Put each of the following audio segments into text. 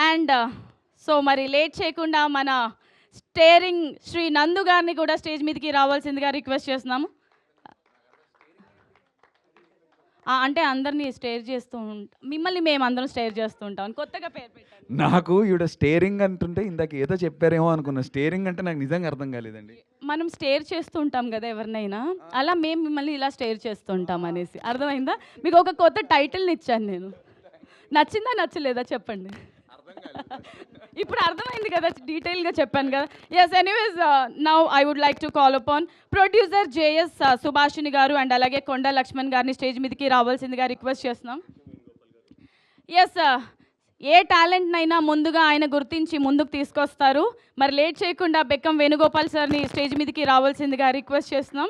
And so మరి late చేయకుండా మన స్టేరింగ్ శ్రీ నందు గారిని కూడా స్టేజ్ మీదకి రావాల్సిందిగా రిక్వెస్ట్ చేస్తున్నాము. అంటే అందరినీ స్టేర్ చేస్తూ ఉంటాం, మిమ్మల్ని మేము అందరం స్టేర్ చేస్తూ ఉంటాం, కొత్తగా పేరు పెట్టాను. నాకు ఈవిడ స్టేరింగ్ అంటుంటే ఇందాక ఏదో చెప్పారేమో అనుకున్నా. స్టేరింగ్ అంటే నాకు నిజంగా అర్థం కాలేదండి. మనం స్టేర్ చేస్తూ ఉంటాం కదా ఎవరినైనా, అలా మేము మిమ్మల్ని ఇలా స్టేర్ చేస్తూ ఉంటాం అనేసి. అర్థమైందా? మీకు ఒక కొత్త టైటిల్ని ఇచ్చాను నేను. నచ్చిందా నచ్చలేదా చెప్పండి. ఇప్పుడు అర్థమైంది కదా, డీటెయిల్గా చెప్పాను కదా. Yes, anyways now I would like to call upon producer JS Subhashini garu and అలాగే కొండ లక్ష్మణ్ గారిని స్టేజ్ మీదకి రావాల్సిందిగా రిక్వెస్ట్ చేస్తున్నాం. ఎస్, ఏ టాలెంట్నైనా ముందుగా ఆయన గుర్తించి ముందుకు తీసుకొస్తారు. మరి లేట్ చేయకుండా బెక్కం వేణుగోపాల్ సార్ని స్టేజ్ మీదకి రావాల్సిందిగా రిక్వెస్ట్ చేస్తున్నాం.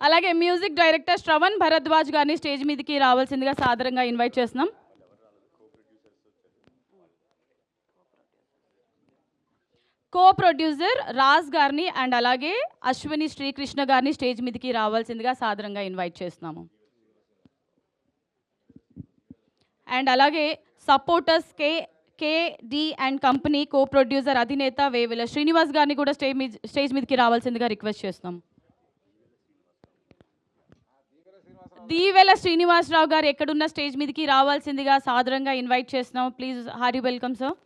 అలాగే మ్యూజిక్ డైరెక్టర్ శ్రవణ్ భరద్వాజ్ గారిని స్టేజ్ మీదకి రావాల్సిందిగా సాదరంగా ఇన్వైట్ చేస్తున్నాం. కో ప్రొడ్యూసర్ రాజ్ గారిని అండ్ అలాగే అశ్విని శ్రీకృష్ణ గారిని స్టేజ్ మీదకి రావాల్సిందిగా సాదరంగా ఇన్వైట్ చేస్తున్నాము. అండ్ అలాగే సపోర్టర్స్ కేడి అండ్ కంపెనీ కో ప్రొడ్యూసర్ అధినేత వేవేల శ్రీనివాస్ గారిని కూడా స్టేజ్ మీదకి రావాల్సిందిగా రిక్వెస్ట్ చేస్తున్నాం. దీవెల శ్రీనివాసరావు గారు ఎక్కడున్న స్టేజ్ మీదకి రావాల్సిందిగా సాదరంగా ఇన్వైట్ చేస్తున్నాం. Please how are you welcome sir.